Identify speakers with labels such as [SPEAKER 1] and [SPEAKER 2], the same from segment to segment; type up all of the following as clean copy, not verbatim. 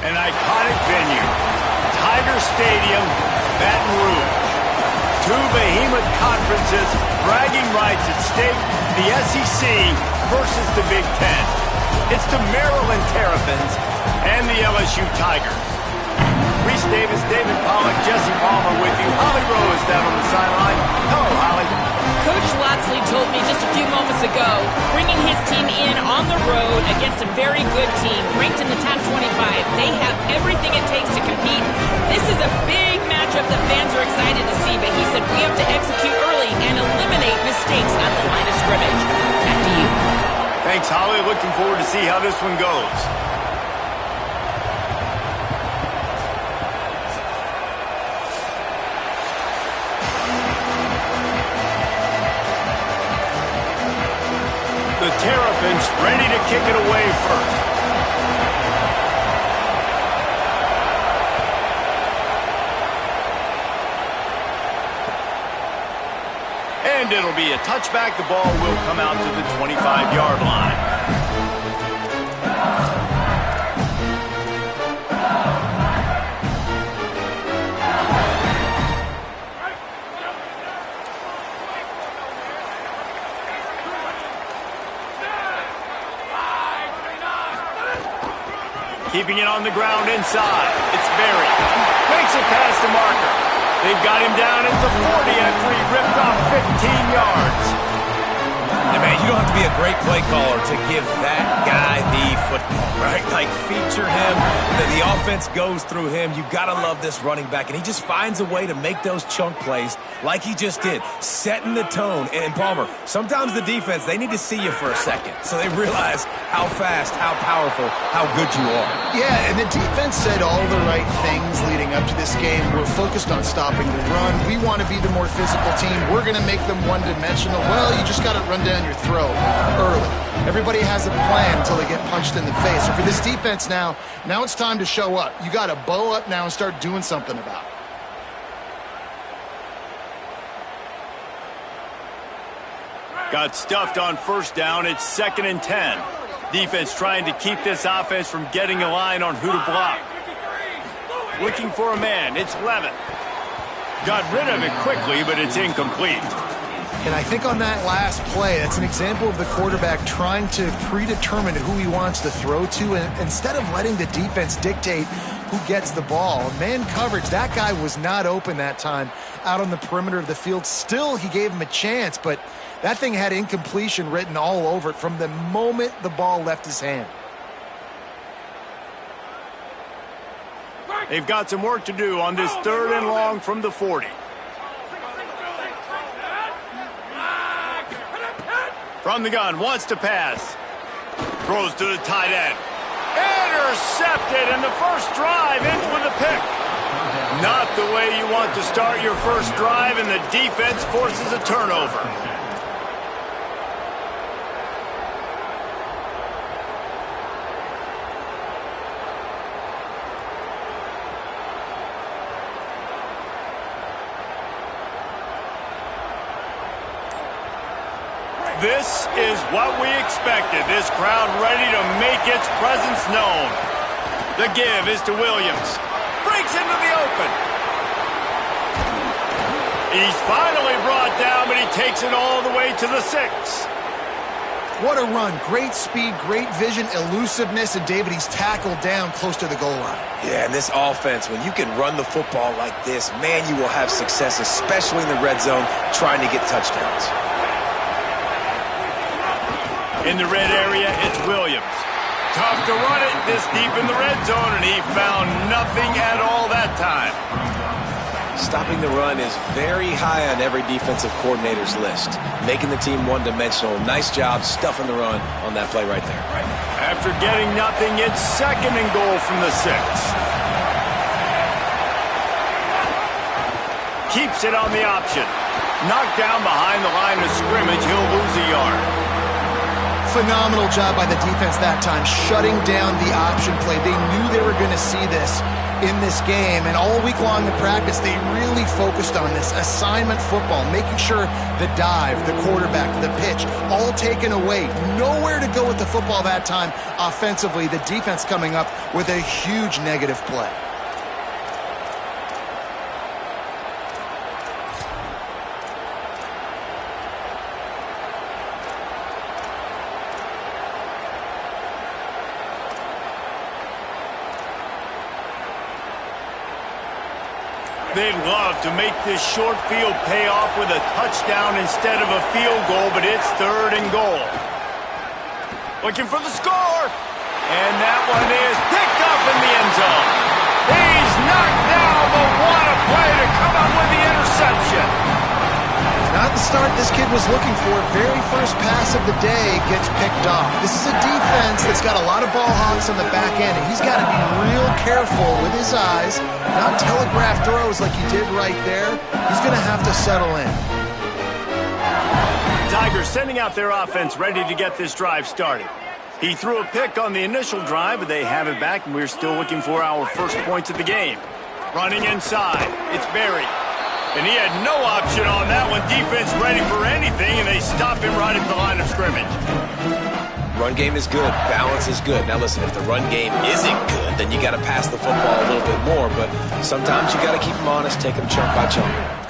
[SPEAKER 1] An iconic venue, Tiger Stadium, Baton Rouge. Two behemoth conferences, bragging rights at stake, the SEC versus the Big Ten. It's the Maryland Terrapins and the LSU Tigers. Reese Davis, David Pollack, Jesse Palmer with you. Holly Rowe is down on the sideline. Hello, Holly.
[SPEAKER 2] Coach Loxley told me just a few moments ago, bringing his team in on the road against a very good team, ranked in the top 25. They have everything it takes to compete. This is a big matchup that fans are excited to see, but he said we have to execute early and eliminate mistakes at the line of scrimmage. Back to you.
[SPEAKER 1] Thanks, Holly. Looking forward to see how this one goes. The Terrapins ready to kick it away first. And it'll be a touchback. The ball will come out to the 25-yard line. Keeping it on the ground inside. It's Berry. Makes it past the marker. They've got him down at the 40 after he ripped off 15 yards.
[SPEAKER 3] And man, you don't have to be a great play caller to give that guy the football, right? Like, feature him. The offense goes through him. You got to love this running back. And he just finds a way to make those chunk plays like he just did, setting the tone. And Palmer, sometimes the defense, they need to see you for a second so they realize how fast, how powerful, how good you are.
[SPEAKER 4] Yeah, and the defense said all the right things leading up to this game. We're focused on stopping the run. We want to be the more physical team. We're going to make them one-dimensional. Well, you just got to run down your throat early. Everybody has a plan until they get punched in the face. And for this defense now it's time to show up. You got to bow up now and start doing something about it.
[SPEAKER 1] Got stuffed on first down. It's 2nd and 10. Defense trying to keep this offense from getting a line on who to block. Looking for a man. It's Levin. Got rid of it quickly, but it's incomplete.
[SPEAKER 4] And I think on that last play, that's an example of the quarterback trying to predetermine who he wants to throw to, and instead of letting the defense dictate who gets the ball. Man coverage, that guy was not open that time out on the perimeter of the field. Still, he gave him a chance, but that thing had incompletion written all over it from the moment the ball left his hand.
[SPEAKER 1] They've got some work to do on this 3rd and long from the 40. From the gun, wants to pass. Throws to the tight end. Intercepted, and the first drive ends with a pick. Not the way you want to start your first drive, and the defense forces a turnover. This is what we expected. This crowd ready to make its presence known. The give is to Williams. Breaks into the open. He's finally brought down, but he takes it all the way to the 6.
[SPEAKER 4] What a run. Great speed, great vision, elusiveness, and David, he's tackled down close to the goal line.
[SPEAKER 3] Yeah, and this offense, when you can run the football like this, man, you will have success, especially in the red zone, trying to get touchdowns.
[SPEAKER 1] In the red area, it's Williams. Tough to run it this deep in the red zone, and he found nothing at all that time.
[SPEAKER 3] Stopping the run is very high on every defensive coordinator's list. Making the team one-dimensional. Nice job stuffing the run on that play right there.
[SPEAKER 1] After getting nothing, it's 2nd and goal from the 6. Keeps it on the option. Knocked down behind the line of scrimmage, he'll lose a yard.
[SPEAKER 4] Phenomenal job by the defense that time, shutting down the option play. They knew they were going to see this in this game, and all week long in practice, they really focused on this assignment football, making sure the dive, the quarterback, the pitch, all taken away. Nowhere to go with the football that time offensively. The defense coming up with a huge negative play.
[SPEAKER 1] They'd love to make this short field pay off with a touchdown instead of a field goal, but it's 3rd and goal. Looking for the score, and that one is picked up in the end zone. He's knocked down, but what a play to come up with the interception.
[SPEAKER 4] Not the start this kid was looking for. Very first pass of the day gets picked off. This is a defense that's got a lot of ball hawks on the back end, and he's got to be real careful with his eyes, not telegraph throws like he did right there. He's going to have to settle in.
[SPEAKER 1] Tigers sending out their offense ready to get this drive started. He threw a pick on the initial drive, but they have it back, and we're still looking for our first points of the game. Running inside, it's Barry. And he had no option on that one. Defense ready for anything, and they stop him right at the line of scrimmage.
[SPEAKER 3] Run game is good. Balance is good. Now listen, if the run game isn't good, then you got to pass the football a little bit more. But sometimes you got to keep them honest, take them chunk by chunk.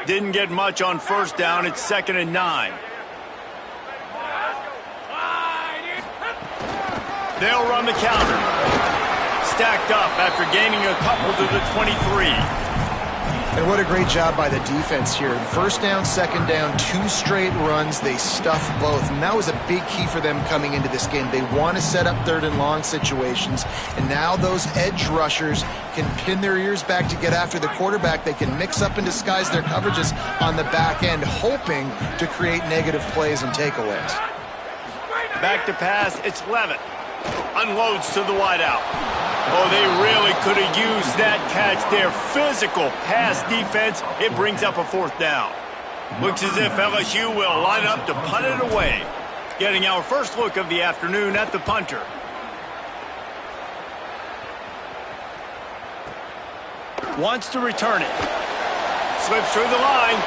[SPEAKER 1] Didn't get much on first down. It's 2nd and 9. They'll run the counter. Stacked up after gaining a couple to the 23.
[SPEAKER 4] And what a great job by the defense here. First down, second down, 2 straight runs. They stuff both. And that was a big key for them coming into this game. They want to set up 3rd and long situations. And now those edge rushers can pin their ears back to get after the quarterback. They can mix up and disguise their coverages on the back end, hoping to create negative plays and takeaways.
[SPEAKER 1] Back to pass, it's Levitt. Unloads to the wideout. Oh, they really could have used that catch there. Physical pass defense. It brings up a 4th down. Looks as if LSU will line up to punt it away. Getting our first look of the afternoon at the punter. Wants to return it. Slips through the line.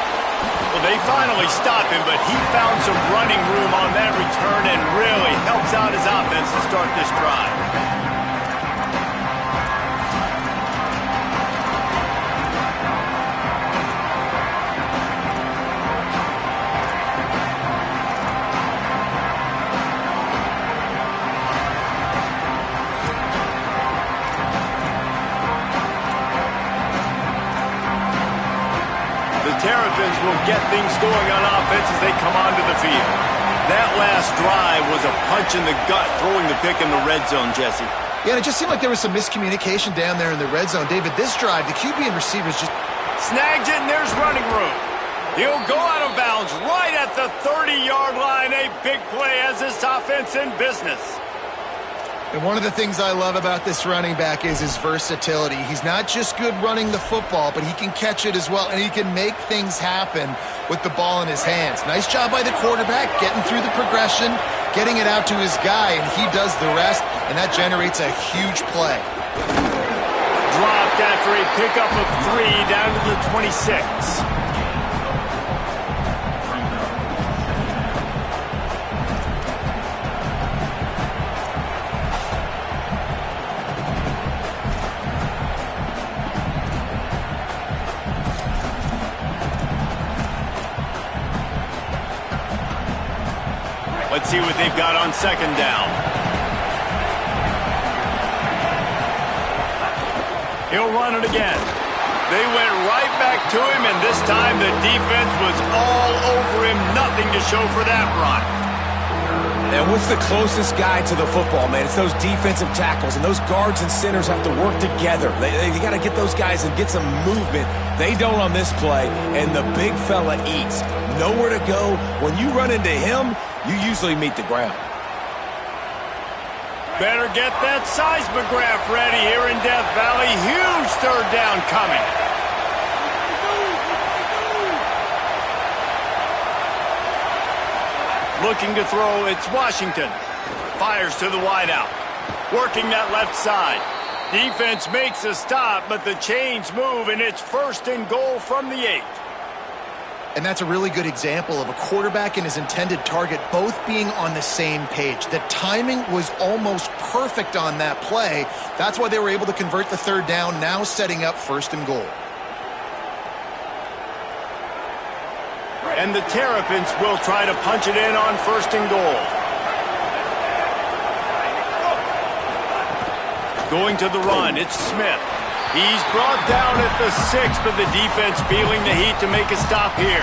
[SPEAKER 1] Well, they finally stop him, but he found some running room on that return and really helps out his offense to start this drive. Terrapins will get things going on offense as they come onto the field. That last drive was a punch in the gut, throwing the pick in the red zone, Jesse.
[SPEAKER 4] Yeah, and it just seemed like there was some miscommunication down there in the red zone. David, this drive, the QB and receivers just...
[SPEAKER 1] Snags it, and there's running room. He'll go out of bounds right at the 30-yard line. A big play as this offense in business.
[SPEAKER 4] And one of the things I love about this running back is his versatility. He's not just good running the football, but he can catch it as well, and he can make things happen with the ball in his hands. Nice job by the quarterback, getting through the progression, getting it out to his guy, and he does the rest, and that generates a huge play.
[SPEAKER 1] Dropped after a pickup of 3 down to the 26. Let's see what they've got on 2nd down. He'll run it again. They went right back to him, and this time the defense was all over him. Nothing to show for that run.
[SPEAKER 3] And what's the closest guy to the football, man? It's those defensive tackles, and those guards and centers have to work together. They got to get those guys and get some movement. They don't on this play, and the big fella eats. Nowhere to go. When you run into him, you usually meet the ground.
[SPEAKER 1] Better get that seismograph ready here in Death Valley. Huge third down coming. Looking to throw, it's Washington. Fires to the wideout. Working that left side. Defense makes a stop, but the chains move, and it's 1st and goal from the 8.
[SPEAKER 4] And that's a really good example of a quarterback and his intended target both being on the same page. The timing was almost perfect on that play. That's why they were able to convert the third down, now setting up 1st and goal.
[SPEAKER 1] And the Terrapins will try to punch it in on 1st and goal. Going to the run, it's Smith. He's brought down at the 6, but the defense feeling the heat to make a stop here.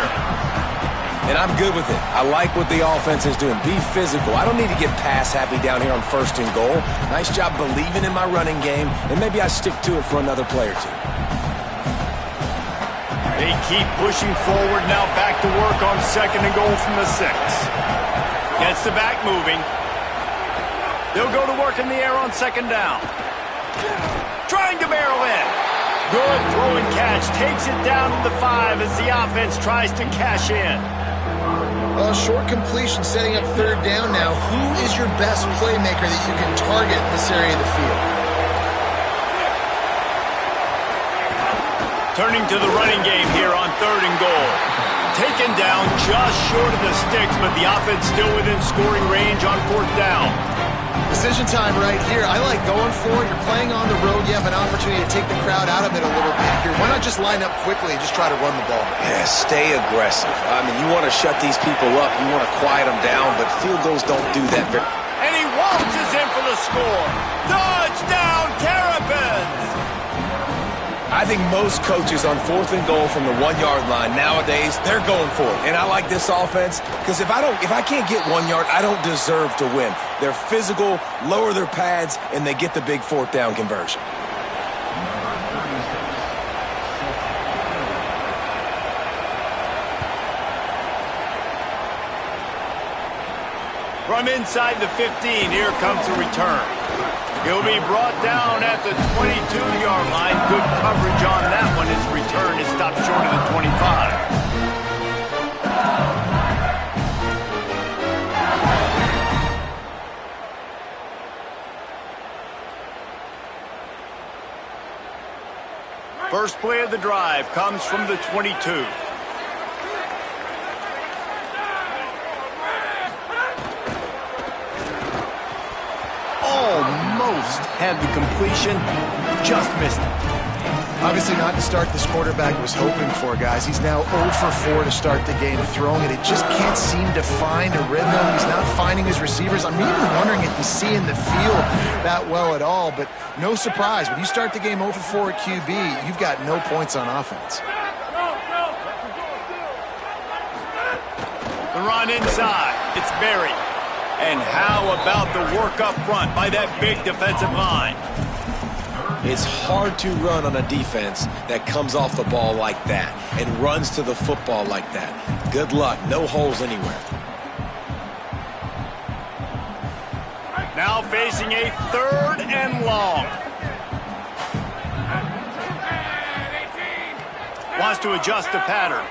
[SPEAKER 3] And I'm good with it. I like what the offense is doing. Be physical. I don't need to get pass happy down here on 1st and goal. Nice job believing in my running game, and maybe I stick to it for another play or two.
[SPEAKER 1] They keep pushing forward, now back to work on 2nd and goal from the 6. Gets the back moving. They'll go to work in the air on 2nd down. Trying to barrel in. Good throw and catch. Takes it down to the 5 as the offense tries to cash in.
[SPEAKER 4] A short completion setting up 3rd down now. Who is your best playmaker that you can target in this area of the field?
[SPEAKER 1] Turning to the running game here on 3rd and goal. Taken down just short of the sticks, but the offense still within scoring range on 4th down.
[SPEAKER 4] Decision time right here. I like going for it. You're playing on the road. You have an opportunity to take the crowd out of it a little bit here. Why not just line up quickly and just try to run the ball?
[SPEAKER 3] Yeah, stay aggressive. I mean, you want to shut these people up. You want to quiet them down, but field goals don't do that.
[SPEAKER 1] And he waltzes in for the score. Touchdown, Terrapins!
[SPEAKER 3] I think most coaches on 4th and goal from the 1-yard line nowadays, they're going for it. And I like this offense because if I can't get 1 yard, I don't deserve to win. They're physical, lower their pads, and they get the big 4th down conversion.
[SPEAKER 1] From inside the 15, here comes the return. He'll be brought down at the 22-yard line. Good coverage on that one. His return is stopped short of the 25. First play of the drive comes from the 22. Almost had the completion, just missed it.
[SPEAKER 4] Obviously not the start this quarterback was hoping for, guys. He's now 0 for 4 to start the game throwing it. He just can't seem to find a rhythm. He's not finding his receivers. I'm even wondering if he's seeing the field that well at all, but no surprise. When you start the game 0 for 4 at QB, you've got no points on offense.
[SPEAKER 1] The run inside, it's Berry. And how about the work up front by that big defensive line?
[SPEAKER 3] It's hard to run on a defense that comes off the ball like that and runs to the football like that. Good luck. No holes anywhere.
[SPEAKER 1] Now facing a 3rd and long. Wants to adjust the pattern.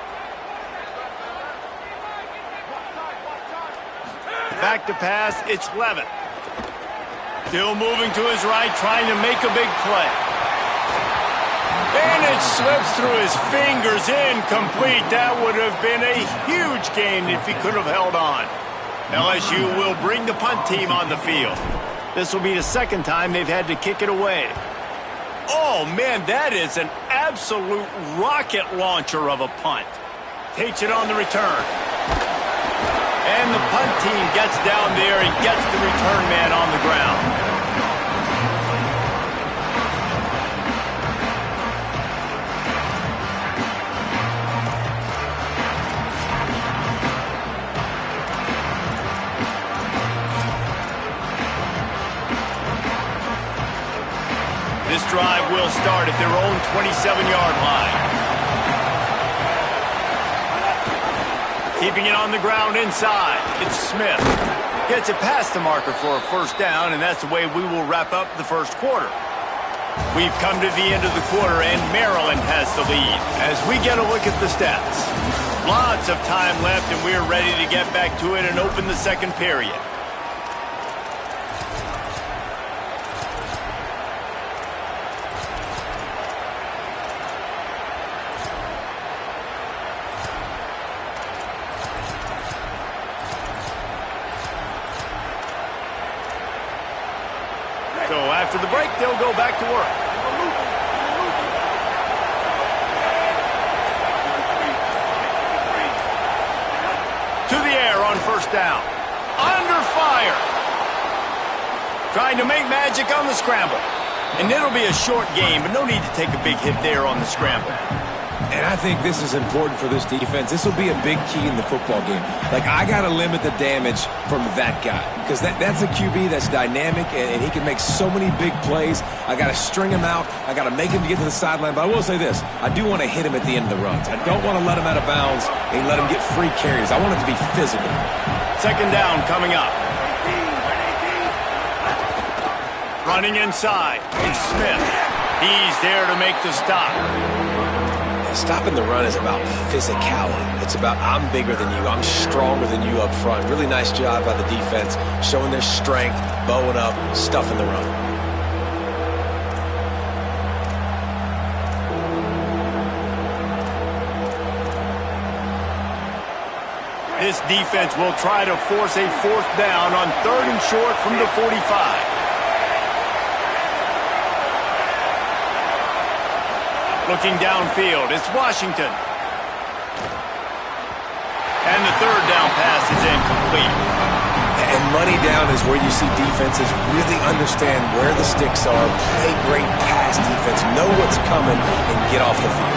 [SPEAKER 1] Back to pass, it's Levitt. Still moving to his right, trying to make a big play. And it slips through his fingers, incomplete. That would have been a huge gain if he could have held on. LSU will bring the punt team on the field. This will be the 2nd time they've had to kick it away. Oh, man, that is an absolute rocket launcher of a punt. Takes it on the return. And the punt team gets down there and gets the return man on the ground. This drive will start at their own 27-yard line. Keeping it on the ground inside, it's Smith. Gets it past the marker for a first down, and that's the way we will wrap up the first quarter. We've come to the end of the quarter, and Maryland has the lead. As we get a look at the stats, lots of time left, and we're ready to get back to it and open the second period. So after the break, they'll go back to work. To the air on first down. Under fire. Trying to make magic on the scramble. And it'll be a short game, but no need to take a big hit there on the scramble.
[SPEAKER 3] And I think this is important for this defense. This will be a big key in the football game. Like, I got to limit the damage from that guy. Because that's a QB that's dynamic, and he can make so many big plays. I got to string him out. I got to make him get to the sideline. But I will say this. I do want to hit him at the end of the runs. I don't want to let him out of bounds and let him get free carries. I want it to be physical.
[SPEAKER 1] Second down coming up. Running inside. It's Smith. He's there to make the stop.
[SPEAKER 3] Stopping the run is about physicality. It's about I'm bigger than you. I'm stronger than you up front. Really nice job by the defense, showing their strength, bowing up, stuffing the run.
[SPEAKER 1] This defense will try to force a fourth down on third and short from the 45. Looking downfield, it's Washington. And the third down pass is incomplete.
[SPEAKER 3] And money down is where you see defenses really understand where the sticks are, play great pass defense, know what's coming, and get off the field.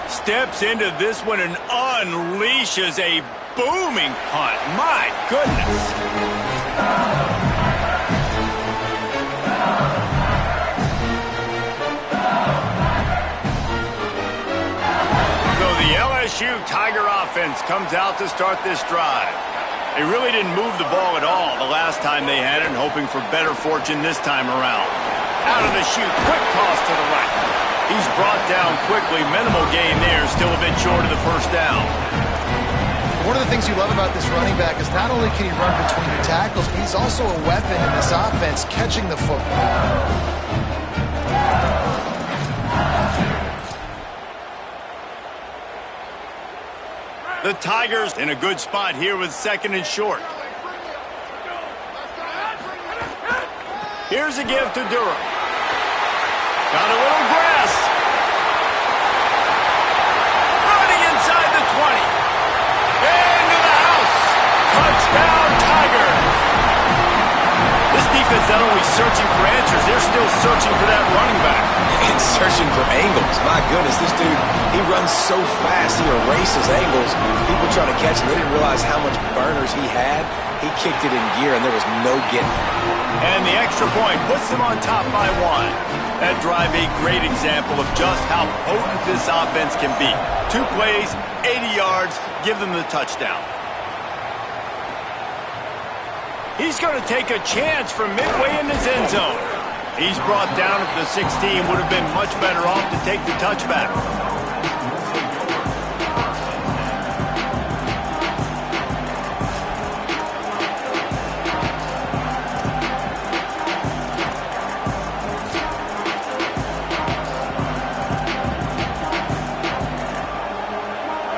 [SPEAKER 1] Steps into this one and unleashes a booming punt. My goodness. So the LSU Tiger offense comes out to start this drive. They really didn't move the ball at all the last time they had it, hoping for better fortune this time around. Out of the chute, quick toss to the right. He's brought down quickly. Minimal gain there. Still a bit short of the first down.
[SPEAKER 4] One of the things you love about this running back is not only can he run between the tackles, but he's also a weapon in this offense, catching the football.
[SPEAKER 1] The Tigers in a good spot here with second and short. Here's a give to Durham. Got a little grass. Running inside the 20. Into the house. Touchdown, Tigers. This defense not only searching for answers, they're still searching for that running back.
[SPEAKER 3] And searching for angles. My goodness, this dude, he runs so fast, he erases angles. People trying to catch him, they didn't realize how much burners he had. He kicked it in gear, and there was no getting it.
[SPEAKER 1] And the extra point puts them on top by one. That drive a great example of just how potent this offense can be. 2 plays, 80 yards, give them the touchdown. He's going to take a chance from midway in his end zone. He's brought down at the 16, would have been much better off to take the touchback.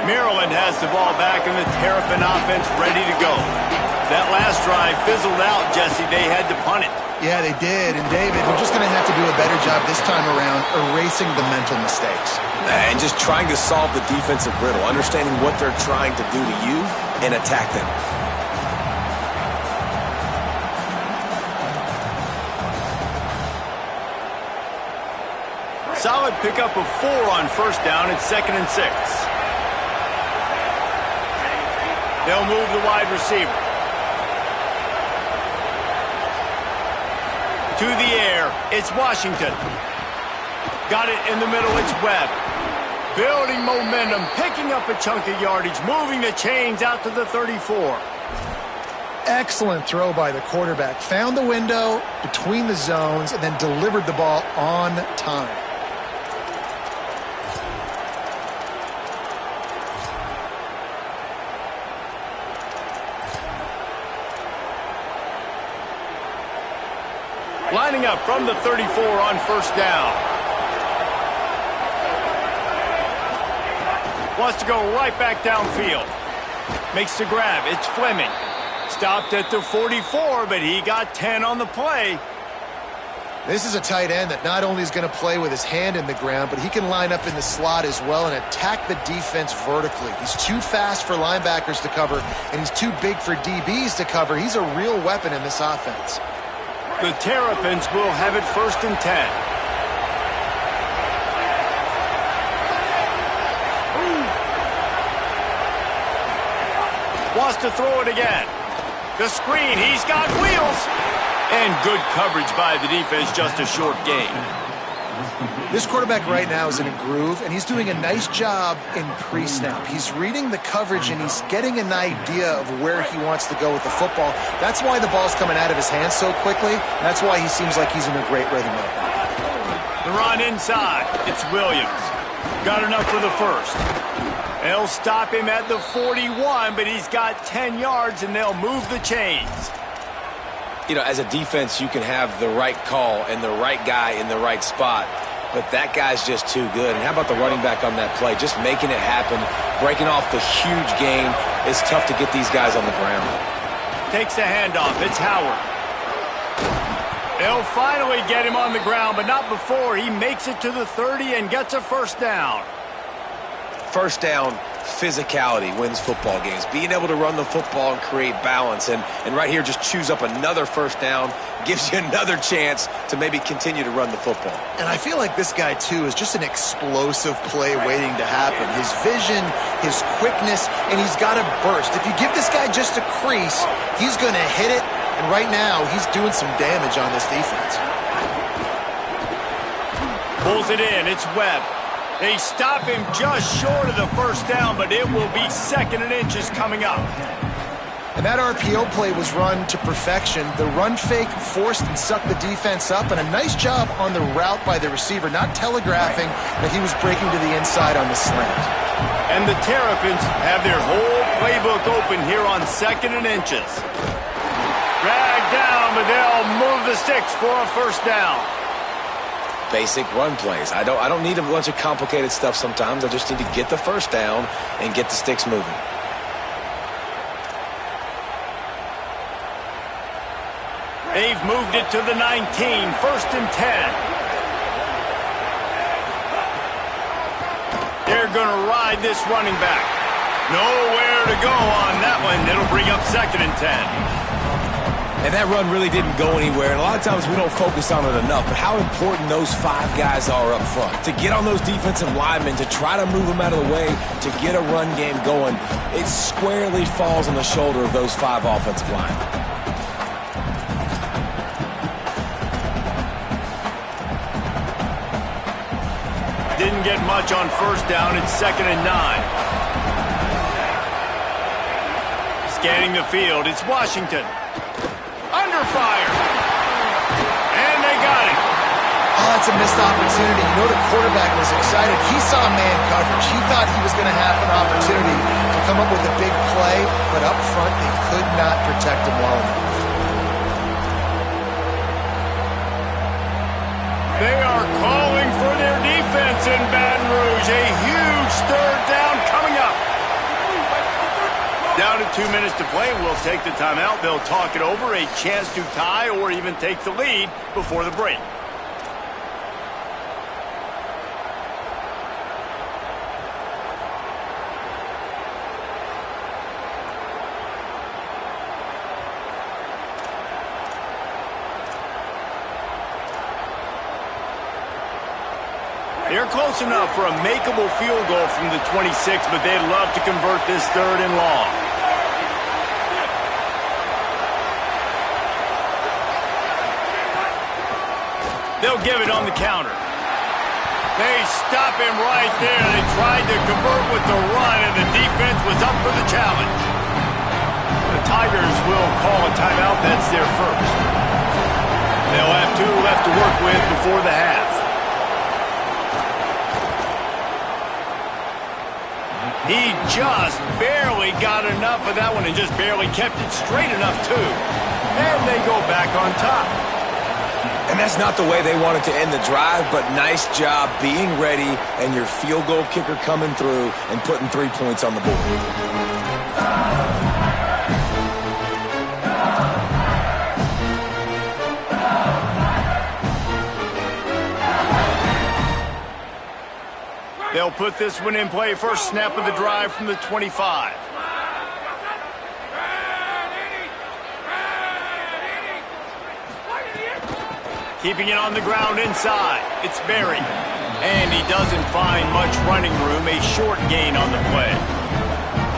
[SPEAKER 1] Maryland has the ball back and the Terrapin offense ready to go. That last drive fizzled out, Jesse. They had to punt it.
[SPEAKER 4] Yeah, they did. And, David, they're just going to have to do a better job this time around erasing the mental mistakes.
[SPEAKER 3] And just trying to solve the defensive riddle, understanding what they're trying to do to you and attack them.
[SPEAKER 1] Solid pickup of 4 on first down. It's 2nd and 6. They'll move the wide receiver. to the air. It's Washington. Got it in the middle. It's Webb. Building momentum, picking up a chunk of yardage, moving the chains out to the 34.
[SPEAKER 4] Excellent throw by the quarterback. Found the window between the zones and then delivered the ball on time.
[SPEAKER 1] Lining up from the 34 on first down. Wants to go right back downfield. Makes the grab. It's Fleming. Stopped at the 44, but he got 10 on the play.
[SPEAKER 4] This is a tight end that not only is going to play with his hand in the ground, but he can line up in the slot as well and attack the defense vertically. He's too fast for linebackers to cover, and he's too big for DBs to cover. He's a real weapon in this offense.
[SPEAKER 1] The Terrapins will have it 1st and 10. Wants to throw it again. The screen, he's got wheels. And good coverage by the defense, just a short gain.
[SPEAKER 4] This quarterback right now is in a groove, and he's doing a nice job in pre-snap. He's reading the coverage, and he's getting an idea of where he wants to go with the football. That's why the ball's coming out of his hands so quickly. That's why he seems like he's in a great rhythm right now.
[SPEAKER 1] The run inside. It's Williams. Got enough for the first. They'll stop him at the 41, but he's got 10 yards, and they'll move the chains.
[SPEAKER 3] You know, as a defense, you can have the right call and the right guy in the right spot, but that guy's just too good. And how about the running back on that play? Just making it happen, breaking off the huge gain. It's tough to get these guys on the ground.
[SPEAKER 1] Takes the handoff. It's Howard. They'll finally get him on the ground, but not before he makes it to the 30 and gets a first down.
[SPEAKER 3] First down, physicality wins football games. Being able to run the football and create balance. And right here, just choose up another first down, gives you another chance to maybe continue to run the football.
[SPEAKER 4] And I feel like this guy, too, is just an explosive play waiting to happen. His vision, his quickness, and he's got a burst. If you give this guy just a crease, he's going to hit it. And right now, he's doing some damage on this defense.
[SPEAKER 1] Pulls it in. It's Webb. They stop him just short of the first down, but it will be 2nd and inches coming up.
[SPEAKER 4] And that RPO play was run to perfection. The run fake forced and sucked the defense up, and a nice job on the route by the receiver, not telegraphing that he was breaking to the inside on the slant.
[SPEAKER 1] And the Terrapins have their whole playbook open here on 2nd and inches. Dragged down, but they'll move the sticks for a first down.
[SPEAKER 3] Basic run plays. I don't need a bunch of complicated stuff sometimes. I just need to get the first down and get the sticks moving.
[SPEAKER 1] They've moved it to the 19, 1st and 10. They're going to ride this running back. Nowhere to go on that one. It'll bring up 2nd and 10.
[SPEAKER 3] And that run really didn't go anywhere, and a lot of times we don't focus on it enough, but how important those 5 guys are up front. To get on those defensive linemen, to try to move them out of the way, to get a run game going, it squarely falls on the shoulder of those 5 offensive linemen.
[SPEAKER 1] Didn't get much on first down. It's 2nd and 9. Scanning the field, it's Washington. Under fire. And they got it.
[SPEAKER 4] Oh, that's a missed opportunity. You know the quarterback was excited. He saw man coverage. He thought he was going to have an opportunity to come up with a big play, but up front they could not protect him well enough.
[SPEAKER 1] They are calling for their defense in Baton Rouge. A huge 3rd down coming up. Down to 2 minutes to play. We'll take the timeout. They'll talk it over. A chance to tie or even take the lead before the break. They're close enough for a makeable field goal from the 26, but they'd love to convert this 3rd and long. They'll give it on the counter. They stop him right there. They tried to convert with the run, and the defense was up for the challenge. The Tigers will call a timeout. That's their first. They'll have 2 left to work with before the half. He just barely got enough of that one and just barely kept it straight enough, too. And they go back on top.
[SPEAKER 3] And that's not the way they wanted to end the drive, but nice job being ready and your field goal kicker coming through and putting 3 points on the board.
[SPEAKER 1] They'll put this one in play. First snap of the drive from the 25. Keeping it on the ground inside. It's Berry. And he doesn't find much running room. A short gain on the play.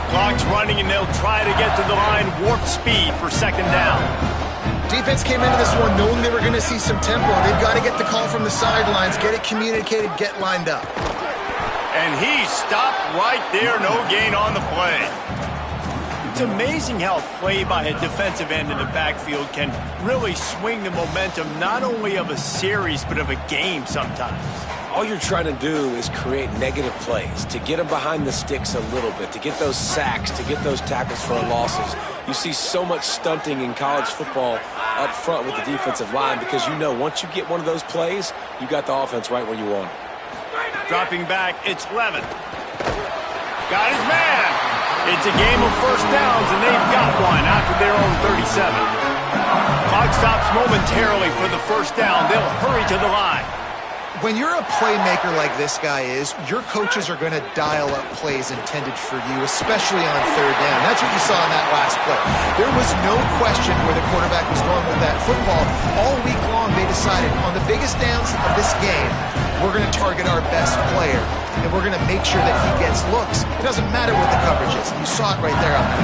[SPEAKER 1] Clock's running, and they'll try to get to the line. Warp speed for second down.
[SPEAKER 4] Defense came into this one knowing they were going to see some tempo. They've got to get the call from the sidelines, get it communicated, get lined up.
[SPEAKER 1] And he stopped right there. No gain on the play. It's amazing how a play by a defensive end in the backfield can really swing the momentum not only of a series but of a game sometimes.
[SPEAKER 3] All you're trying to do is create negative plays, to get them behind the sticks a little bit, to get those sacks, to get those tackles for losses. You see so much stunting in college football up front with the defensive line because you know once you get one of those plays, you got the offense right where you want it.
[SPEAKER 1] Dropping back, it's Levin. Got his man. It's a game of first downs, and they've got one after their own 37. Clock stops momentarily for the first down. They'll hurry to the line.
[SPEAKER 4] When you're a playmaker like this guy is, your coaches are going to dial up plays intended for you, especially on third down. That's what you saw in that last play. There was no question where the quarterback was going with that football. All week long, they decided on the biggest downs of this game, we're going to target our best player, and we're going to make sure that he gets looks. It doesn't matter what the coverage is. You saw it right there on that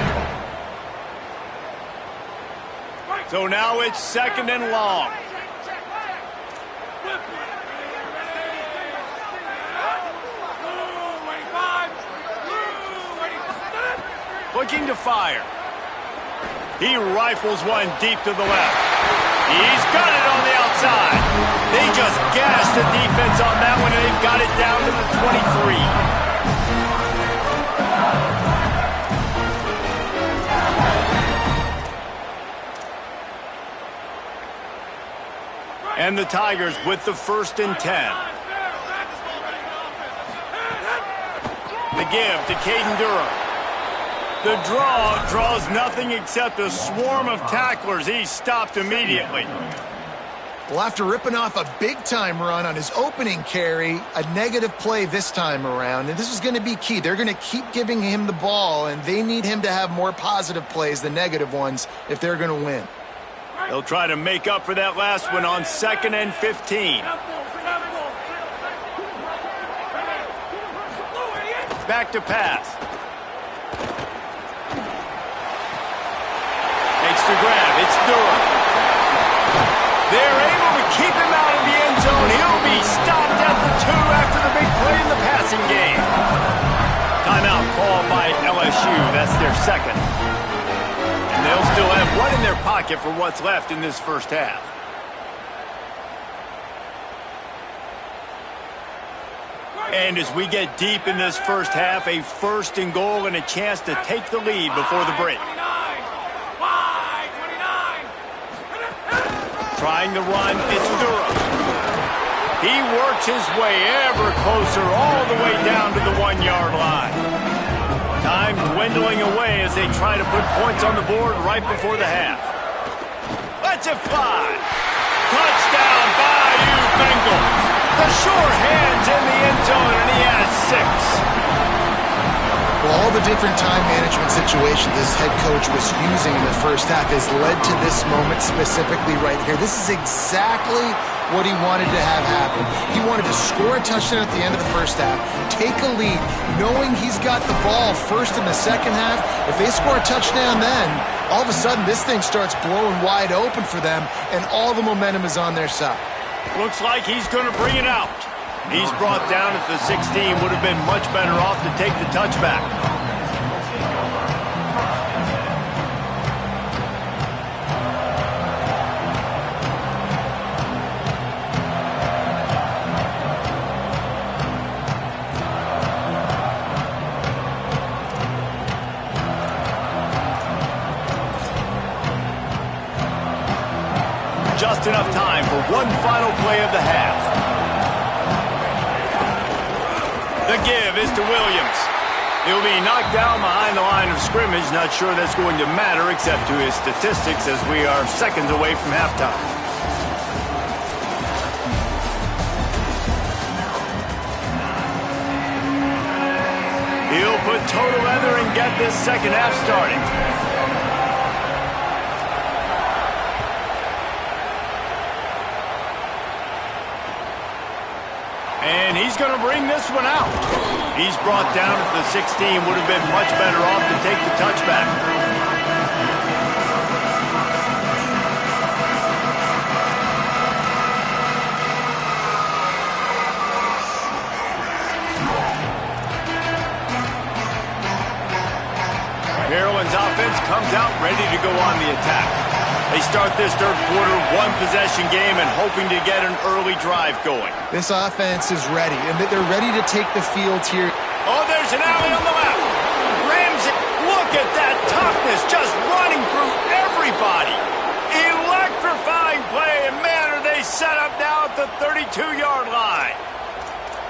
[SPEAKER 4] play.
[SPEAKER 1] So now it's second and long. Looking to fire. He rifles one deep to the left. He's got it on the outside. They just gashed the defense on that one, and they've got it down to the 23. And the Tigers with the 1st and 10. The give to Caden Durham. The draw draws nothing except a swarm of tacklers. He's stopped immediately.
[SPEAKER 4] Well, after ripping off a big-time run on his opening carry, a negative play this time around, and this is going to be key. They're going to keep giving him the ball, and they need him to have more positive plays than negative ones if they're going to win.
[SPEAKER 1] They'll try to make up for that last one on 2nd and 15. Back to pass. Makes the grab. It's Durham. They're able to keep him out of the end zone. He'll be stopped at the 2 after the big play in the passing game. Timeout called by LSU. That's their second. And they'll still have one in their pocket for what's left in this first half. And as we get deep in this first half, a 1st and goal and a chance to take the lead before the break. Trying to run, it's Durham. He works his way ever closer all the way down to the 1-yard line. Time dwindling away as they try to put points on the board right before the half. Let's it fly. Touchdown, Bayou Bengals. The sure hands in the end zone, and he has 6.
[SPEAKER 4] Well, all the different time management situations this head coach was using in the first half has led to this moment specifically right here. This is exactly what he wanted to have happen. He wanted to score a touchdown at the end of the first half, take a lead, knowing he's got the ball first in the second half. If they score a touchdown then, all of a sudden this thing starts blowing wide open for them, and all the momentum is on their side.
[SPEAKER 1] Looks like he's going to bring it out. He's brought down at the 16. Would have been much better off to take the touchback. Just enough time for one final play of the half. The give is to Williams. He'll be knocked down behind the line of scrimmage. Not sure that's going to matter except to his statistics as we are seconds away from halftime. He'll put total leather and get this second half started. And he's going to bring this one out. He's brought down at the 16. Would have been much better off to take the touchback. Maryland's offense comes out ready to go on the attack. They start this third quarter, one-possession game, and hoping to get an early drive going.
[SPEAKER 4] This offense is ready, and they're ready to take the field here.
[SPEAKER 1] Oh, there's an alley on the left. Ramsey, look at that toughness, just running through everybody. Electrifying play, and man, are they set up now at the 32-yard line.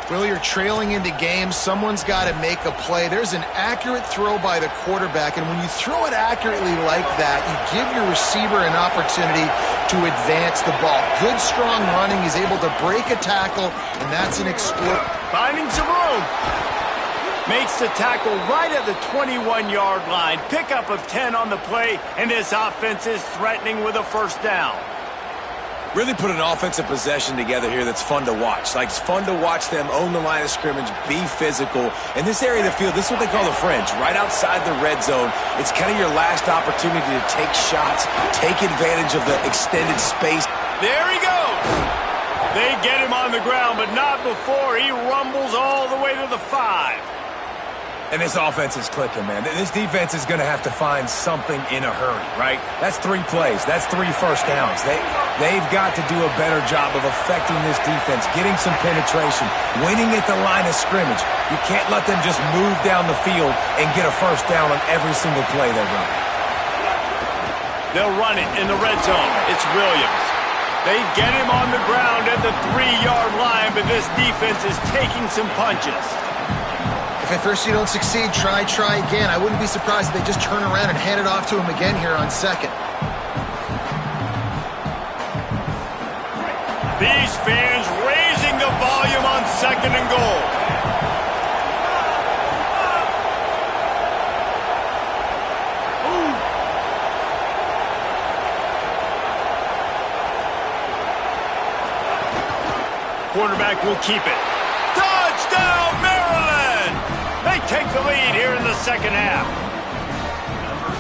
[SPEAKER 4] Will, you're trailing into games. Someone's got to make a play. There's an accurate throw by the quarterback, and when you throw it accurately like that, you give your receiver an opportunity to advance the ball. Good, strong running. He's able to break a tackle, and that's an exploit.
[SPEAKER 1] Finding some room. Makes the tackle right at the 21-yard line. Pickup of 10 on the play, and this offense is threatening with a first down.
[SPEAKER 3] Really put an offensive possession together here that's fun to watch. Like, it's fun to watch them own the line of scrimmage, be physical. In this area of the field, this is what they call the fringe, right outside the red zone. It's kind of your last opportunity to take shots, take advantage of the extended space.
[SPEAKER 1] There he goes. They get him on the ground, but not before he rumbles all the way to the 5.
[SPEAKER 3] And this offense is clicking, man. This defense is going to have to find something in a hurry, right? That's 3 plays. That's 3 first downs. They've got to do a better job of affecting this defense, getting some penetration, winning at the line of scrimmage. You can't let them just move down the field and get a first down on every single play they run.
[SPEAKER 1] They'll run it in the red zone. It's Williams. They get him on the ground at the 3-yard line, but this defense is taking some punches.
[SPEAKER 4] If at first you don't succeed, try again. I wouldn't be surprised if they just turn around and hand it off to him again here on second.
[SPEAKER 1] These fans raising the volume on second and goal. Quarterback will keep it. Touchdown, Maryland! They take the lead here in the second half.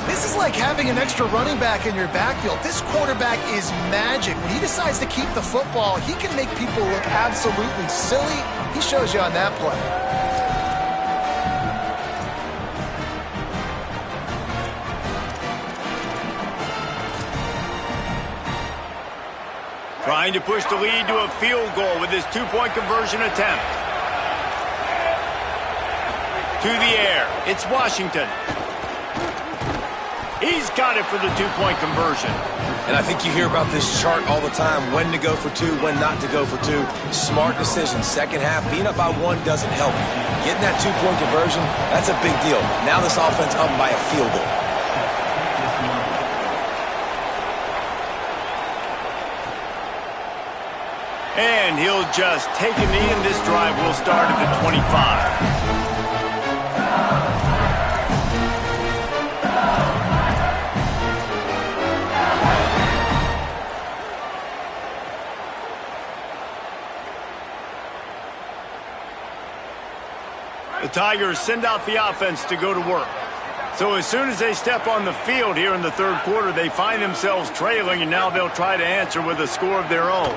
[SPEAKER 4] This is like having an extra running back in your backfield. This quarterback is magic. When he decides to keep the football, he can make people look absolutely silly. He shows you on that play.
[SPEAKER 1] Trying to push the lead to a field goal with his 2-point conversion attempt. To the air, it's Washington. He's got it for the 2-point conversion.
[SPEAKER 3] And I think you hear about this chart all the time, when to go for 2, when not to go for 2. Smart decision. Second half, being up by 1 doesn't help. Getting that 2-point conversion, that's a big deal. Now this offense up by a field goal.
[SPEAKER 1] And he'll just take a knee, and this drive will start at the 25. The Tigers send out the offense to go to work. So as soon as they step on the field here in the third quarter, they find themselves trailing, and now they'll try to answer with a score of their own.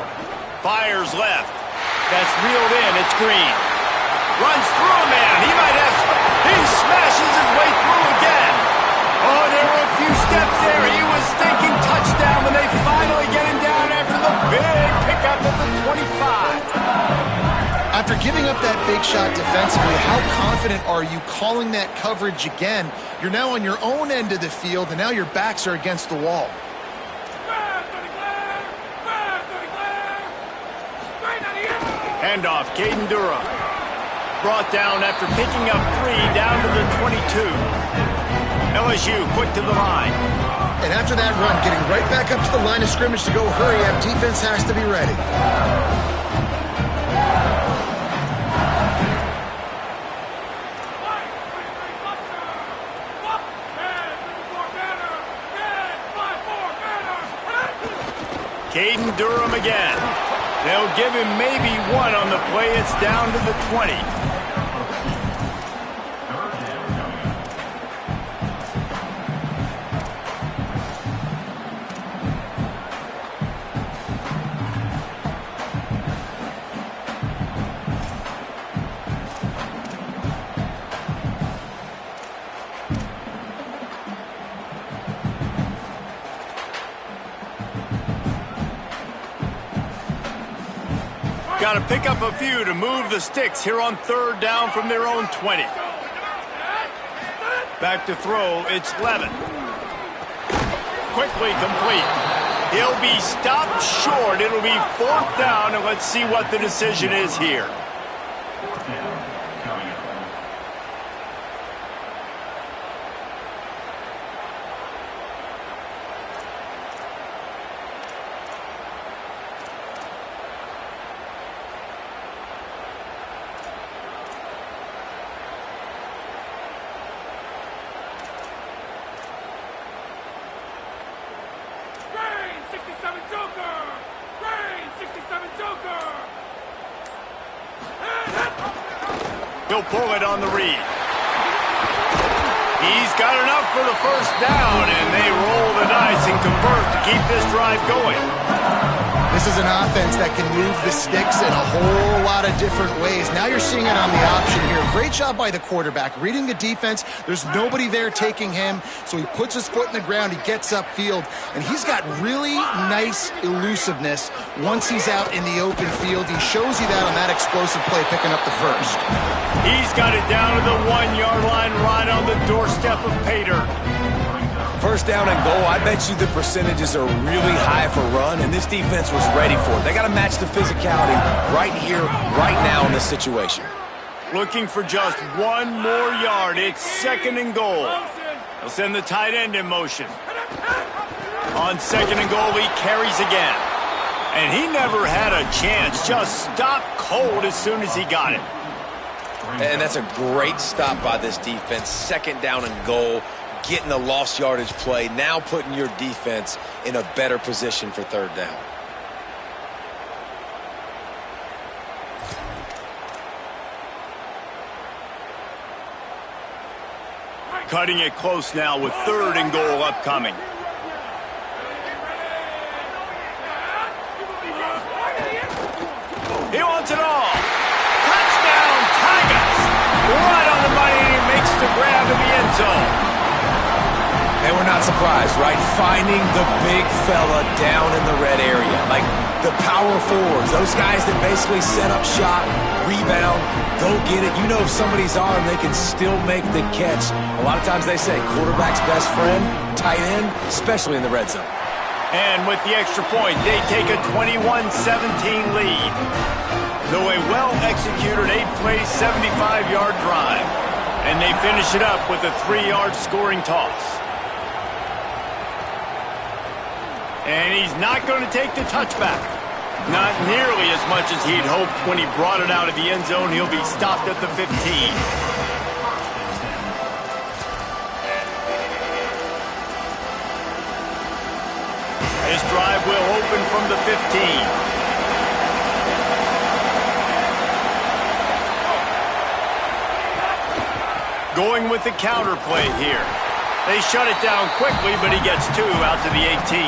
[SPEAKER 1] Fires left. That's reeled in. It's Green. Runs through a man. He might have... He smashes his way through again. Oh, there were a few steps there. He was thinking touchdown when they finally get him down after the big pickup at the 25.
[SPEAKER 4] After giving up that big shot defensively, how confident are you calling that coverage again? You're now on your own end of the field, and now your backs are against the wall.
[SPEAKER 1] Handoff, Caden Durham. Brought down after picking up 3 down to the 22. LSU quick to the line.
[SPEAKER 4] And after that run, getting right back up to the line of scrimmage to go hurry up, defense has to be ready.
[SPEAKER 1] Caden Durham again. They'll give him maybe 1 on the play. It's down to the 20. Got to pick up a few to move the sticks here on 3rd down from their own 20. Back to throw, it's Levin. Quickly complete. He'll be stopped short. It'll be 4th down, and let's see what the decision is here. He'll pull it on the read. He's got enough for the 1st down, and they roll the dice and convert to keep this drive going.
[SPEAKER 4] This is an offense that can move the sticks in a whole lot of different ways. Now you're seeing it on the option here. Great job by the quarterback. Reading the defense, there's nobody there taking him, so he puts his foot in the ground, he gets upfield, and he's got really nice elusiveness once he's out in the open field. He shows you that on that explosive play, picking up the 1st.
[SPEAKER 1] He's got it down to the 1-yard line, right on the doorstep of Pater.
[SPEAKER 3] 1st down and goal, I bet you the percentages are really high for run, and this defense was ready for it. They got to match the physicality right here, right now in this situation.
[SPEAKER 1] Looking for just 1 more yard. It's 2nd and goal. They'll send the tight end in motion. On 2nd and goal, he carries again. And he never had a chance. Just stopped cold as soon as he got it.
[SPEAKER 3] And that's a great stop by this defense. 2nd down and goal. Getting the lost yardage play, now putting your defense in a better position for 3rd down.
[SPEAKER 1] Cutting it close now with 3rd and goal upcoming. He wants it all. Touchdown, Tigers! Right on the money, and he makes the grab in the end zone.
[SPEAKER 3] And we're not surprised, right? Finding the big fella down in the red area. Like the power forwards, those guys that basically set up shop, rebound, go get it. You know if somebody's arm, they can still make the catch. A lot of times they say quarterback's best friend, tight end, especially in the red zone.
[SPEAKER 1] And with the extra point, they take a 21-17 lead. So a well-executed 8-play, 75-yard drive. And they finish it up with a 3-yard scoring toss. And he's not going to take the touchback. Not nearly as much as he'd hoped when he brought it out of the end zone. He'll be stopped at the 15. This drive will open from the 15. Going with the counter play here. They shut it down quickly, but he gets 2 out to the 18.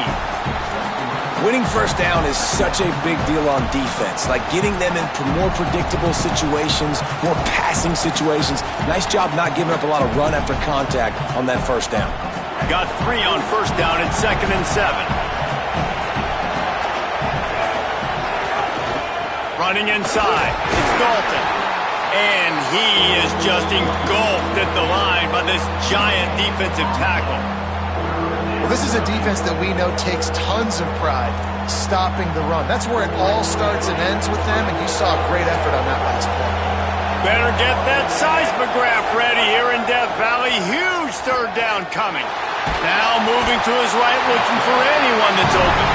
[SPEAKER 3] Winning first down is such a big deal on defense, like getting them in more predictable situations, more passing situations. Nice job not giving up a lot of run after contact on that first down.
[SPEAKER 1] Got 3 on first down at 2nd and 7. Running inside, it's Dalton. And he is just engulfed at the line by this giant defensive tackle.
[SPEAKER 4] Well, this is a defense that we know takes tons of pride stopping the run. That's where it all starts and ends with them, and you saw a great effort on that last play.
[SPEAKER 1] Better get that seismograph ready here in Death Valley. Huge third down coming. Now moving to his right, looking for anyone that's open.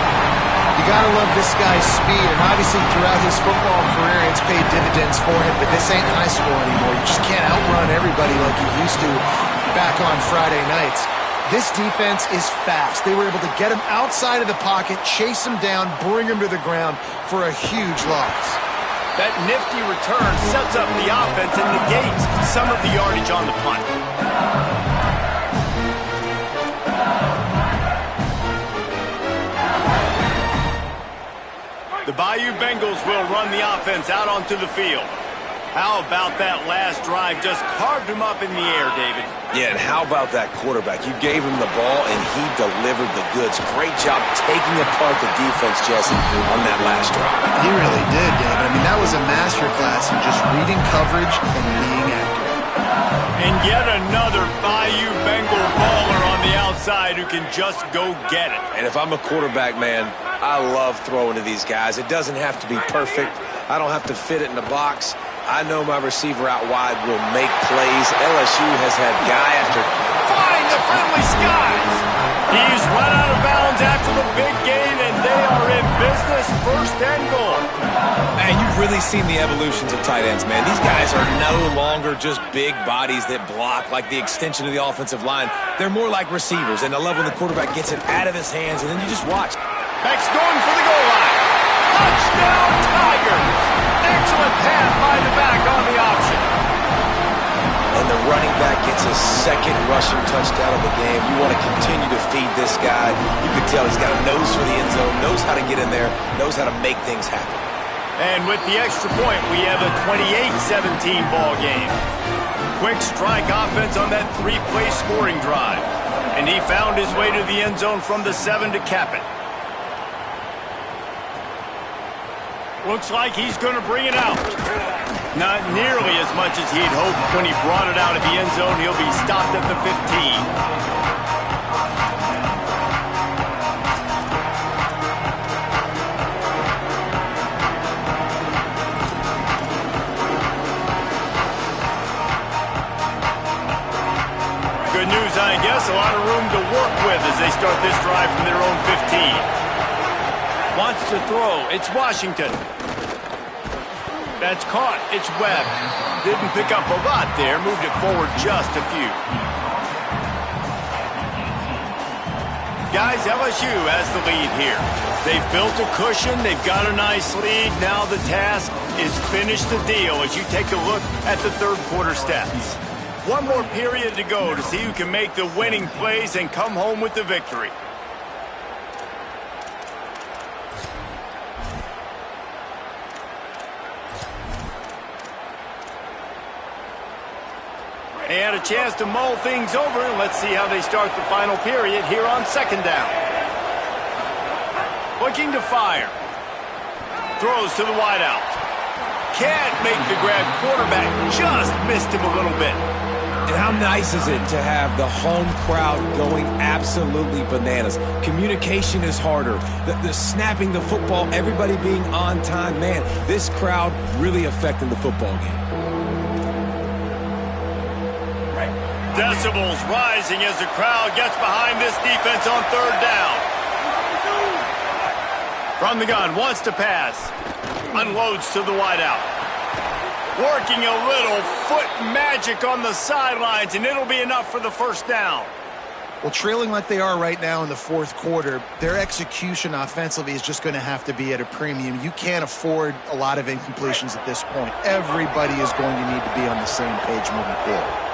[SPEAKER 4] You gotta love this guy's speed, and obviously throughout his football career, it's paid dividends for him, but this ain't high school anymore. You just can't outrun everybody like you used to back on Friday nights. This defense is fast. They were able to get him outside of the pocket, chase him down, bring him to the ground for a huge loss.
[SPEAKER 1] That nifty return sets up the offense and negates some of the yardage on the punt. The Bayou Bengals will run the offense out onto the field. How about that last drive? Just carved him up in the air, David.
[SPEAKER 3] Yeah, and how about that quarterback? You gave him the ball, and he delivered the goods. Great job taking apart the defense, Jesse, on that last drive.
[SPEAKER 4] He really did, David. I mean, that was a masterclass in just reading coverage and being accurate.
[SPEAKER 1] And yet another Bayou Bengal baller on the outside who can just go get it.
[SPEAKER 3] And if I'm a quarterback, man, I love throwing to these guys. It doesn't have to be perfect. I don't have to fit it in the box. I know my receiver out wide will make plays. LSU has had guy after...
[SPEAKER 1] Flying the friendly skies! He's run out of bounds after the big gain, and they are in business, 1st and goal.
[SPEAKER 3] Man, you've really seen the evolutions of tight ends, man. These guys are no longer just big bodies that block like the extension of the offensive line. They're more like receivers, and the level the quarterback gets it out of his hands, and then you just watch.
[SPEAKER 1] Beck's going for the goal line. Touchdown, Tigers! Excellent pass by the back on the option.
[SPEAKER 3] And the running back gets his 2nd rushing touchdown of the game. You want to continue to feed this guy. You can tell he's got a nose for the end zone, knows how to get in there, knows how to make things happen.
[SPEAKER 1] And with the extra point, we have a 28-17 ball game. Quick strike offense on that 3-play scoring drive. And he found his way to the end zone from the 7 to cap it. Looks like he's going to bring it out. Not nearly as much as he'd hoped when he brought it out of the end zone. He'll be stopped at the 15. Good news, I guess. A lot of room to work with as they start this drive from their own 15. Wants to throw. It's Washington. That's caught. It's Webb. Didn't pick up a lot there. Moved it forward just a few. Guys, LSU has the lead here. They've built a cushion. They've got a nice lead. Now the task is finish the deal as you take a look at the 3rd quarter stats. One more period to go to see who can make the winning plays and come home with the victory. They had a chance to mull things over, and let's see how they start the final period here on 2nd down. Looking to fire. Throws to the wideout. Can't make the grab. Quarterback just missed him a little bit.
[SPEAKER 3] And how nice is it to have the home crowd going absolutely bananas? Communication is harder. The snapping the football, everybody being on time. Man, this crowd really affecting the football game.
[SPEAKER 1] Decibels rising as the crowd gets behind this defense on 3rd down. From the gun, wants to pass. Unloads to the wideout. Working a little foot magic on the sidelines, and it'll be enough for the 1st down.
[SPEAKER 4] Well, trailing like they are right now in the 4th quarter, their execution offensively is just going to have to be at a premium. You can't afford a lot of incompletions at this point. Everybody is going to need to be on the same page moving forward.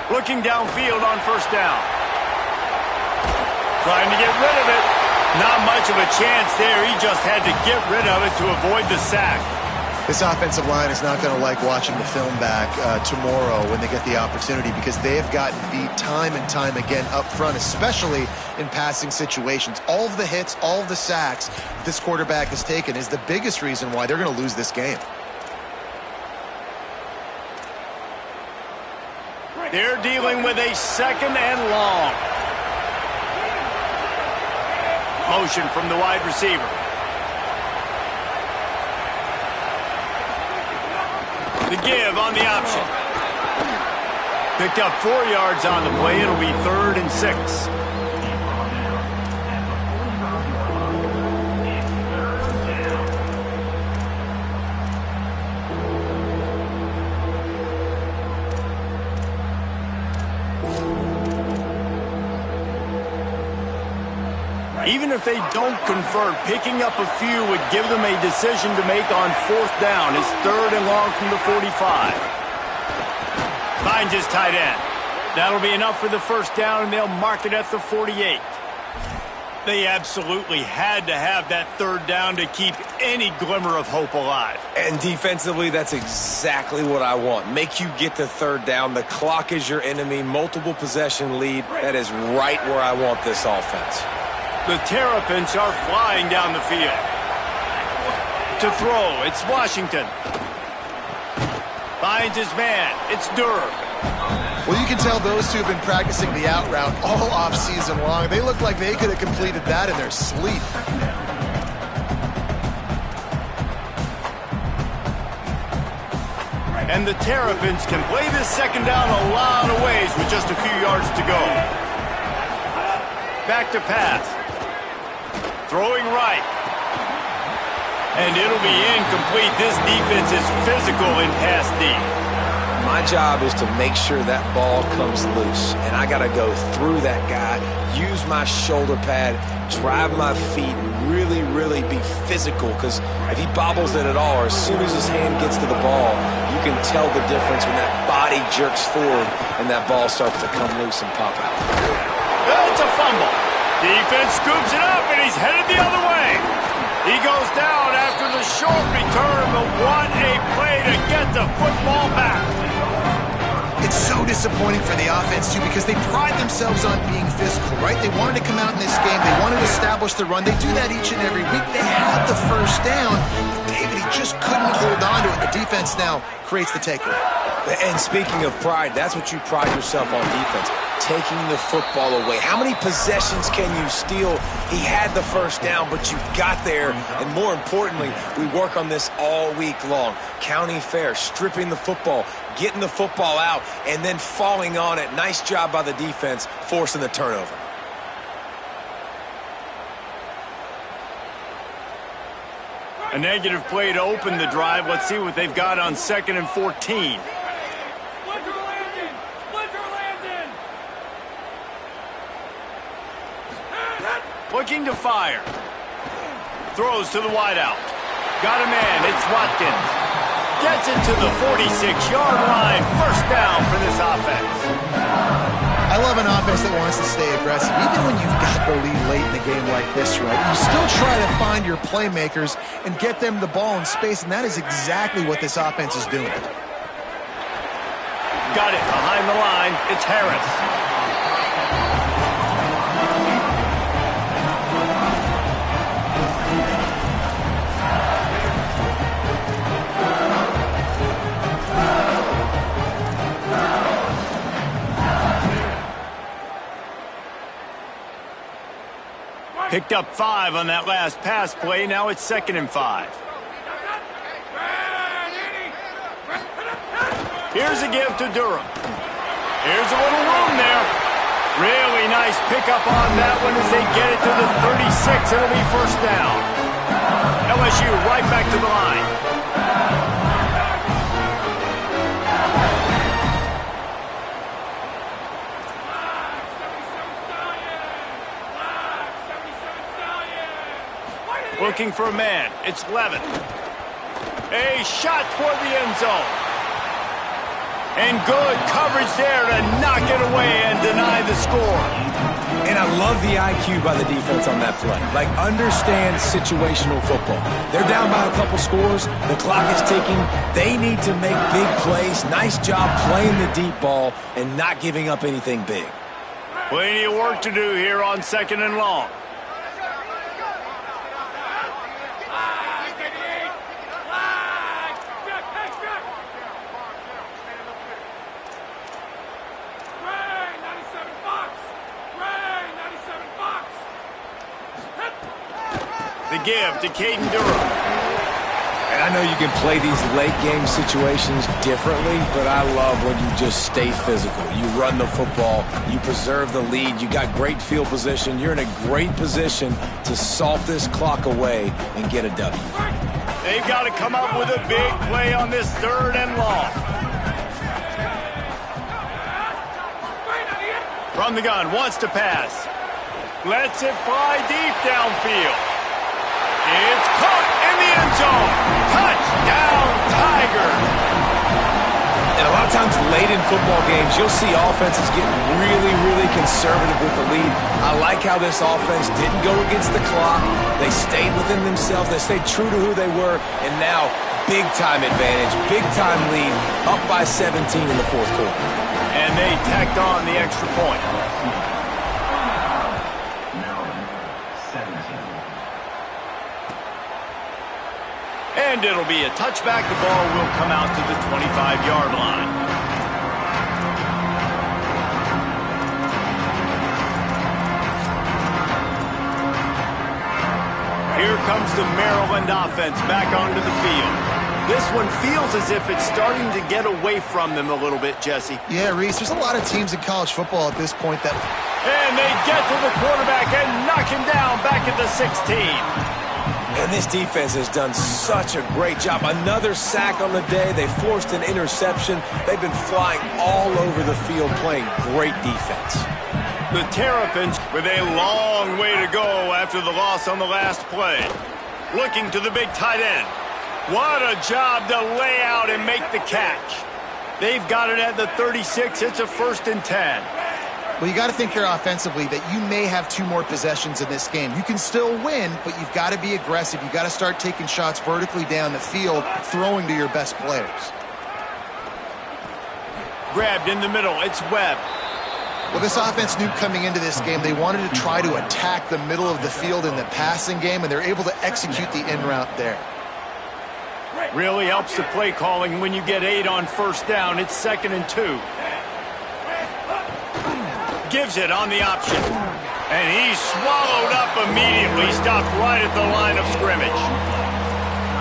[SPEAKER 1] Looking downfield on 1st down. Trying to get rid of it. Not much of a chance there. He just had to get rid of it to avoid the sack.
[SPEAKER 4] This offensive line is not going to like watching the film back tomorrow when they get the opportunity, because they have gotten beat time and time again up front, especially in passing situations. All of the hits, all of the sacks this quarterback has taken is the biggest reason why they're going to lose this game.
[SPEAKER 1] They're dealing with a 2nd and long. Motion from the wide receiver. The give on the option. Picked up 4 yards on the play. It'll be 3rd and 6. Even if they don't convert, picking up a few would give them a decision to make on 4th down. It's 3rd and long from the 45. Finds his tight end. That'll be enough for the 1st down, and they'll mark it at the 48. They absolutely had to have that 3rd down to keep any glimmer of hope alive.
[SPEAKER 3] And defensively, that's exactly what I want. Make you get to 3rd down. The clock is your enemy. Multiple possession lead. That is right where I want this offense.
[SPEAKER 1] The Terrapins are flying down the field. To throw, it's Washington. Finds his man. It's Durham.
[SPEAKER 4] Well, you can tell those two have been practicing the out route all offseason long. They look like they could have completed that in their sleep.
[SPEAKER 1] And the Terrapins can play this 2nd down a lot of ways with just a few yards to go. Back to pass. Throwing right. And it'll be incomplete. This defense is physical in pass deep.
[SPEAKER 3] My job is to make sure that ball comes loose. And I got to go through that guy, use my shoulder pad, drive my feet, and really, really be physical. Because if he bobbles it at all, or as soon as his hand gets to the ball, you can tell the difference when that body jerks forward and that ball starts to come loose and pop out.
[SPEAKER 1] It's a fumble. Defense scoops it up, and he's headed the other way. He goes down after the short return, but what a play to get the football back.
[SPEAKER 4] It's so disappointing for the offense, too, because they pride themselves on being physical, right? They wanted to come out in this game. They wanted to establish the run. They do that each and every week. They had the 1st down, but David, he just couldn't hold on to it. The defense now creates the takeaway.
[SPEAKER 3] And speaking of pride, that's what you pride yourself on defense. Taking the football away. How many possessions can you steal? He had the 1st down, but you got there. And more importantly, we work on this all week long. County fair, stripping the football, getting the football out, and then falling on it. Nice job by the defense, forcing the turnover.
[SPEAKER 1] A negative play to open the drive. Let's see what they've got on 2nd and 14. Looking to fire. Throws to the wideout. Got a man. It's Watkins. Gets it to the 46-yard line. 1st down for this offense.
[SPEAKER 4] I love an offense that wants to stay aggressive. Even when you've got the lead late in a game like this, right? You still try to find your playmakers and get them the ball in space, and that is exactly what this offense is doing.
[SPEAKER 1] Got it behind the line. It's Harris. Picked up 5 on that last pass play. Now it's 2nd and 5. Here's a give to Durham. Here's a little room there. Really nice pickup on that one as they get it to the 36. It'll be 1st down. LSU right back to the line. Looking for a man. It's Levin. A shot toward the end zone. And good coverage there to knock it away and deny by the score.
[SPEAKER 3] And I love the IQ by the defense on that play. Like, understand situational football. They're down by a couple scores. The clock is ticking. They need to make big plays. Nice job playing the deep ball and not giving up anything big.
[SPEAKER 1] Plenty of work to do here on 2nd and long. The give to Caden Durham.
[SPEAKER 3] And I know you can play these late game situations differently, but I love when you just stay physical. You run the football, you preserve the lead, you got great field position, you're in a great position to salt this clock away and get a W.
[SPEAKER 1] They've got to come up with a big play on this 3rd and long. From the gun, wants to pass. Lets it fly deep downfield. It's caught in the end zone. Touchdown, Tigers.
[SPEAKER 3] And a lot of times late in football games, you'll see offenses getting really, really conservative with the lead. I like how this offense didn't go against the clock. They stayed within themselves. They stayed true to who they were. And now, big-time advantage, big-time lead, up by 17 in the 4th quarter.
[SPEAKER 1] And they tacked on the extra point. And it'll be a touchback. The ball will come out to the 25-yard line. Here comes the Maryland offense back onto the field. This one feels as if it's starting to get away from them a little bit, Jesse.
[SPEAKER 4] Yeah, Reese, there's a lot of teams in college football at this point that...
[SPEAKER 1] And they get to the quarterback and knock him down back at the 16.
[SPEAKER 3] And this defense has done such a great job. Another sack on the day. They forced an interception. They've been flying all over the field playing great defense.
[SPEAKER 1] The Terrapins with a long way to go after the loss on the last play. Looking to the big tight end. What a job to lay out and make the catch. They've got it at the 36. It's a 1st and 10.
[SPEAKER 4] Well, you got to think here offensively that you may have 2 more possessions in this game. You can still win, but you've got to be aggressive. You've got to start taking shots vertically down the field, throwing to your best players.
[SPEAKER 1] Grabbed in the middle. It's Webb.
[SPEAKER 4] Well, this offense knew coming into this game they wanted to try to attack the middle of the field in the passing game, and they're able to execute the in route there.
[SPEAKER 1] Really helps the play calling when you get 8 on 1st down. It's 2nd and 2. Gives it on the option. And he's swallowed up immediately. Stopped right at the line of scrimmage.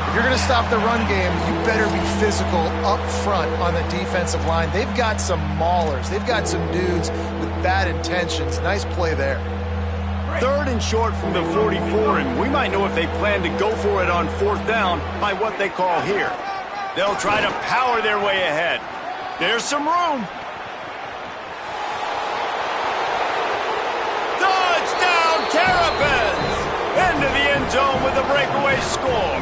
[SPEAKER 4] If you're going to stop the run game, you better be physical up front on the defensive line. They've got some maulers. They've got some dudes with bad intentions. Nice play there.
[SPEAKER 1] 3rd and short from the 44, and we might know if they plan to go for it on 4th down by what they call here. They'll try to power their way ahead. There's some room. Touchdown, Terrapins! Into the end zone with a breakaway score.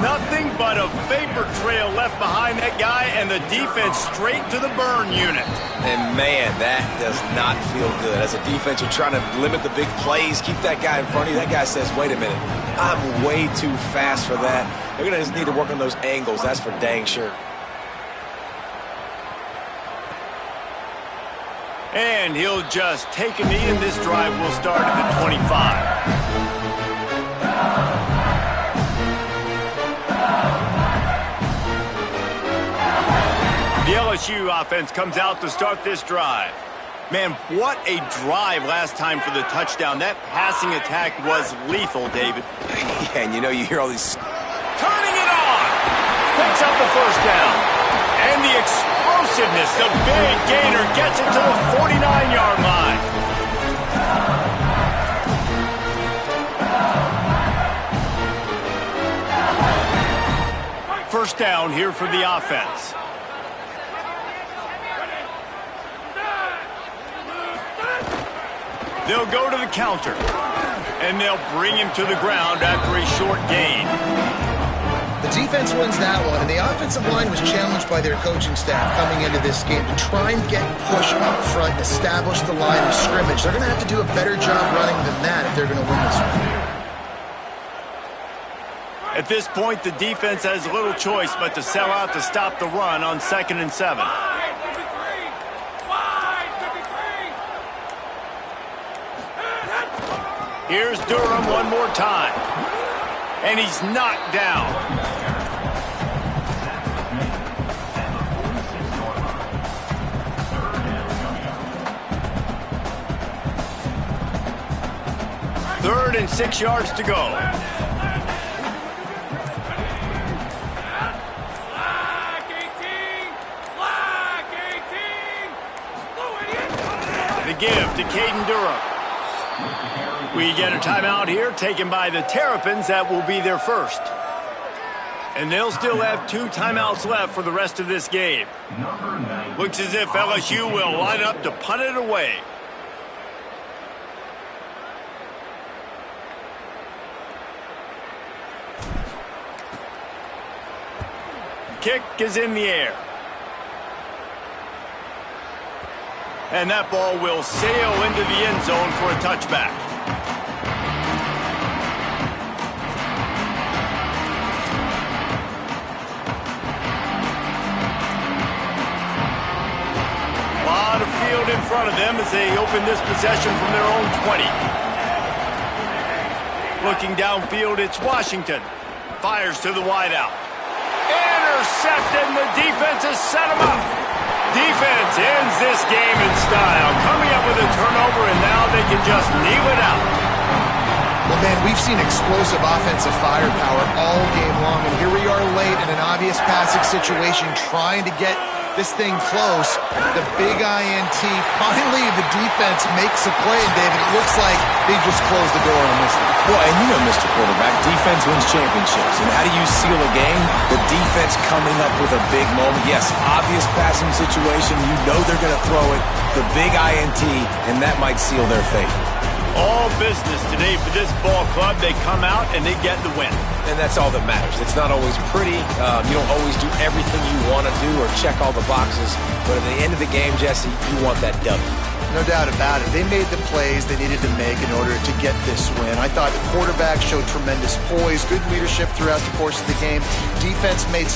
[SPEAKER 1] Nothing but a vapor trail left behind that guy, and the defense straight to the burn unit.
[SPEAKER 3] And, man, that does not feel good. As a defense, you're trying to limit the big plays, keep that guy in front of you. That guy says, wait a minute, I'm way too fast for that. They're going to just need to work on those angles. That's for dang sure.
[SPEAKER 1] And he'll just take a knee, and this drive will start at the 25. The LSU offense comes out to start this drive. Man, what a drive last time for the touchdown. That passing attack was lethal, David.
[SPEAKER 3] Yeah, and you hear all these...
[SPEAKER 1] Turning it on! Picks up the 1st down. And the explosiveness, the big gainer gets it to the 49-yard line. First down here for the offense. They'll go to the counter, and they'll bring him to the ground after a short gain.
[SPEAKER 4] The defense wins that one, and the offensive line was challenged by their coaching staff coming into this game to try and get push up front, establish the line of scrimmage. They're going to have to do a better job running than that if they're going to win this one.
[SPEAKER 1] At this point, the defense has little choice but to sell out to stop the run on 2nd and 7. Here's Durham one more time. And he's knocked down. Third and 6 yards to go. The give to Caden Durham. We get a timeout here taken by the Terrapins. That will be their first. And they'll still have 2 timeouts left for the rest of this game. Looks as if LSU will line up to punt it away. Kick is in the air. And that ball will sail into the end zone for a touchback. A lot of field in front of them as they open this possession from their own 20. Looking downfield, it's Washington. Fires to the wideout. Intercepted, and the defense has set him up. Defense ends this game in style, coming up with a turnover, and now they can just kneel it out.
[SPEAKER 4] Well, man, we've seen explosive offensive firepower all game long, and here we are late in an obvious passing situation trying to get this thing close. The big INT. Finally, the defense makes a play, and David, it looks like they just closed the door on this one.
[SPEAKER 3] Well, and you know, Mr. Quarterback, defense wins championships. And how do you seal a game? The defense coming up with a big moment. Yes, obvious passing situation. You know they're going to throw it. The big INT, and that might seal their fate.
[SPEAKER 1] All business today for this ball club. They come out and they get the win.
[SPEAKER 3] And that's all that matters. It's not always pretty. You don't always do everything you want to do or check all the boxes. But at the end of the game, Jesse, you want that W.
[SPEAKER 4] No doubt about it. They made the plays they needed to make in order to get this win. I thought the quarterback showed tremendous poise, good leadership throughout the course of the game. Defense made